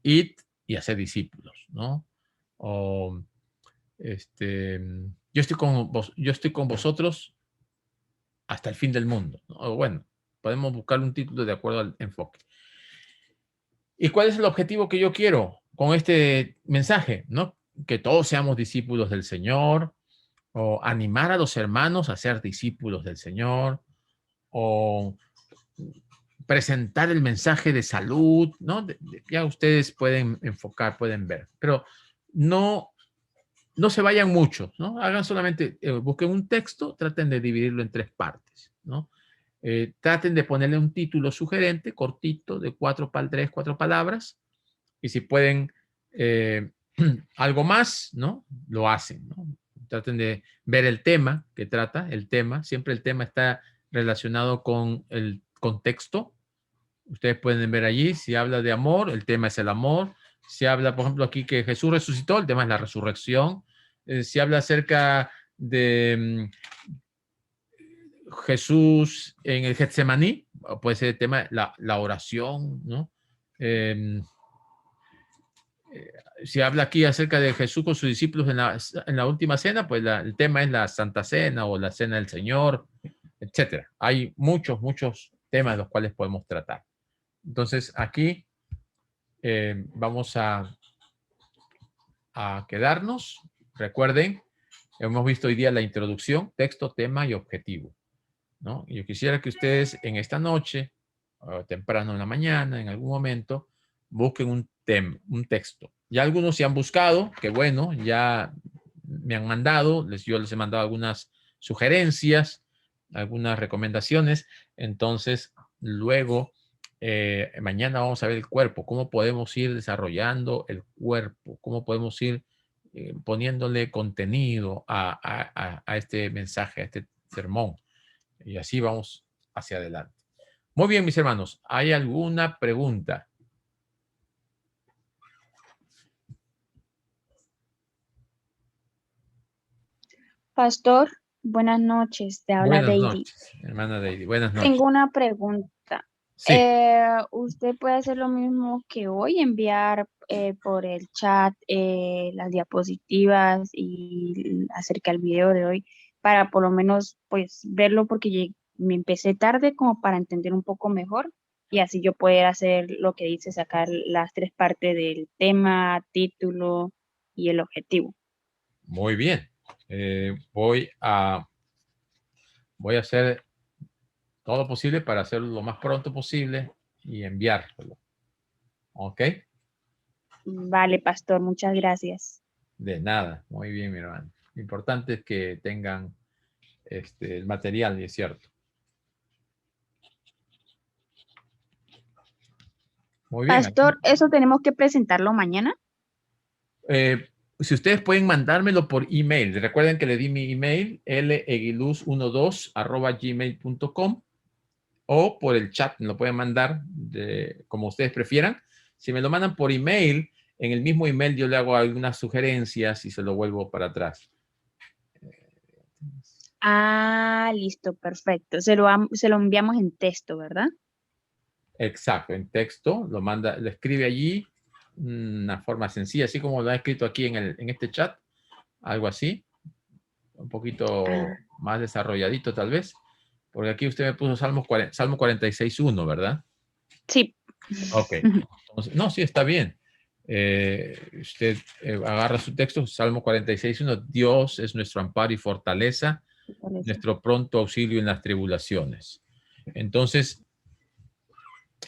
[SPEAKER 1] id y hacer discípulos, ¿no? O, yo estoy con vosotros hasta el fin del mundo, ¿no? O bueno, podemos buscar un título de acuerdo al enfoque. ¿Y cuál es el objetivo que yo quiero con este mensaje? ¿No? Que todos seamos discípulos del Señor, o animar a los hermanos a ser discípulos del Señor, o presentar el mensaje de salud, ¿no? Ya ustedes pueden enfocar, pueden ver, pero no se vayan mucho, ¿no? Hagan solamente, busquen un texto, traten de dividirlo en 3 partes, ¿no? Traten de ponerle un título sugerente, cortito, de 4 palabras, y si pueden algo más, ¿no? Lo hacen, ¿no? Traten de ver el tema que trata, siempre el tema está relacionado con el contexto. Ustedes pueden ver allí, si habla de amor, el tema es el amor. Si habla, por ejemplo, aquí que Jesús resucitó, el tema es la resurrección. Si habla acerca de Jesús en el Getsemaní, puede ser el tema, la oración, ¿no? Si habla aquí acerca de Jesús con sus discípulos en la última cena, pues el tema es la Santa Cena o la Cena del Señor, etcétera. Hay muchos temas de los cuales podemos tratar. Entonces, aquí vamos a quedarnos. Recuerden, hemos visto hoy día la introducción, texto, tema y objetivo, ¿no? Yo quisiera que ustedes en esta noche, o temprano en la mañana, en algún momento, busquen un texto. Ya algunos se han buscado, que bueno, ya me han mandado, yo les he mandado algunas sugerencias, algunas recomendaciones. Entonces, luego, mañana vamos a ver el cuerpo, cómo podemos ir desarrollando el cuerpo, cómo podemos ir poniéndole contenido a este mensaje, a este sermón. Y así vamos hacia adelante. Muy bien, mis hermanos. ¿Hay alguna pregunta?
[SPEAKER 2] Pastor, buenas noches, te habla
[SPEAKER 1] Buenas
[SPEAKER 2] Deidi.
[SPEAKER 1] noches, hermana Deidi. Buenas noches.
[SPEAKER 2] Tengo una pregunta.
[SPEAKER 1] Sí,
[SPEAKER 2] Usted puede hacer lo mismo que hoy, enviar por el chat las diapositivas y acerca del video de hoy para por lo menos pues verlo porque me empecé tarde como para entender un poco mejor y así yo poder hacer lo que dice, sacar las tres partes del tema, título y el objetivo.
[SPEAKER 1] muy bien. Voy a hacer todo lo posible para hacerlo lo más pronto posible y enviártelo. ¿Ok?
[SPEAKER 2] Vale, pastor, muchas gracias.
[SPEAKER 1] De nada. Muy bien, mi hermano. Lo importante es que tengan el material, y es cierto. Muy bien.
[SPEAKER 2] Pastor, ¿eso tenemos que presentarlo mañana?
[SPEAKER 1] Eh, si ustedes pueden mandármelo por email, recuerden que le di mi email, leguiluz12@gmail.com, o por el chat, me lo pueden mandar como ustedes prefieran. Si me lo mandan por email, en el mismo email yo le hago algunas sugerencias y se lo vuelvo para atrás.
[SPEAKER 2] Ah, listo, perfecto. Se lo enviamos en texto, ¿verdad?
[SPEAKER 1] Exacto, en texto, lo escribe allí, una forma sencilla, así como lo ha escrito aquí en este chat, algo así, un poquito
[SPEAKER 2] Ah,
[SPEAKER 1] más desarrolladito tal vez, porque aquí usted me puso Salmo 46.1, ¿verdad?
[SPEAKER 2] sí.
[SPEAKER 1] Ok. Entonces, no, sí, está bien. Usted agarra su texto, Salmo 46.1, Dios es nuestro amparo y fortaleza,
[SPEAKER 2] Fortaleza.
[SPEAKER 1] nuestro pronto auxilio en las tribulaciones. Entonces,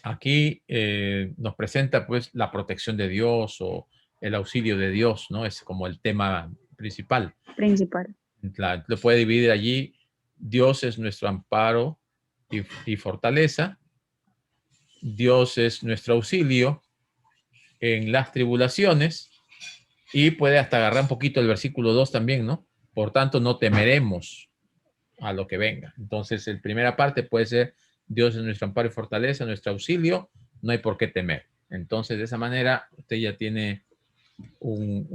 [SPEAKER 1] aquí nos presenta pues la protección de Dios o el auxilio de Dios, ¿no? Es como el tema principal.
[SPEAKER 2] Principal.
[SPEAKER 1] Lo puede dividir allí. Dios es nuestro amparo y fortaleza. Dios es nuestro auxilio en las tribulaciones. Y puede hasta agarrar un poquito el versículo 2 también, ¿no? Por tanto, no temeremos a lo que venga. Entonces, la primera parte puede ser Dios es nuestro amparo y fortaleza, nuestro auxilio, no hay por qué temer. Entonces, de esa manera, usted ya tiene un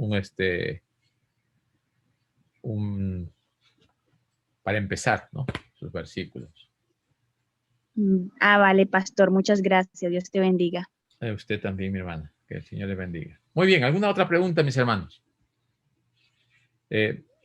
[SPEAKER 1] para empezar, ¿no? Sus versículos.
[SPEAKER 2] Vale, pastor, muchas gracias. Dios te bendiga.
[SPEAKER 1] Usted también, mi hermana. Que el Señor le bendiga. Muy bien, ¿alguna otra pregunta, mis hermanos?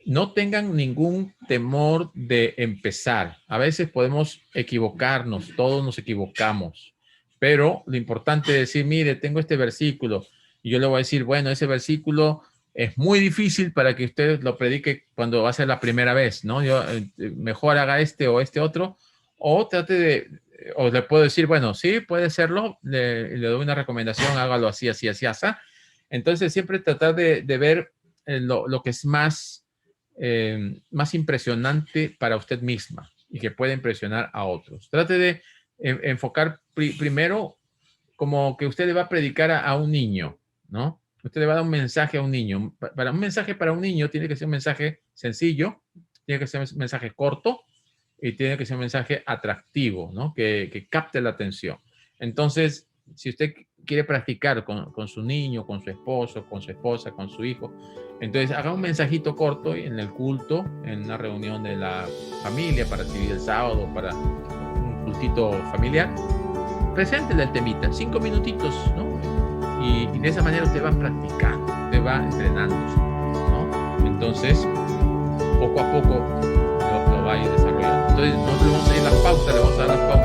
[SPEAKER 1] No tengan ningún temor de empezar. A veces podemos equivocarnos, todos nos equivocamos, pero lo importante es decir, mire, tengo este versículo y yo le voy a decir, bueno, ese versículo es muy difícil para que usted lo predique cuando va a ser la primera vez, ¿no? Yo mejor haga este o este otro, o trate o le puedo decir, bueno, sí, puede serlo, le doy una recomendación, hágalo así, así, así, así. Entonces, siempre tratar de ver lo que es más impresionante para usted misma y que puede impresionar a otros. Trate de enfocar primero como que usted le va a predicar a un niño, ¿no? Usted le va a dar un mensaje a un niño. Para un mensaje para un niño tiene que ser un mensaje sencillo, tiene que ser un mensaje corto y tiene que ser un mensaje atractivo, ¿no? Que capte la atención. Entonces, si usted quiere practicar con su niño, con su esposo, con su esposa, con su hijo, entonces haga un mensajito corto en el culto, en una reunión de la familia para recibir el sábado, para un cultito familiar. Preséntele el temita, 5 minutitos, ¿no? Y de esa manera usted va practicando, usted va entrenándose, ¿no? Entonces, poco a poco lo va a ir desarrollando. Entonces, nosotros le vamos a ir las pausas, le vamos a dar las pausas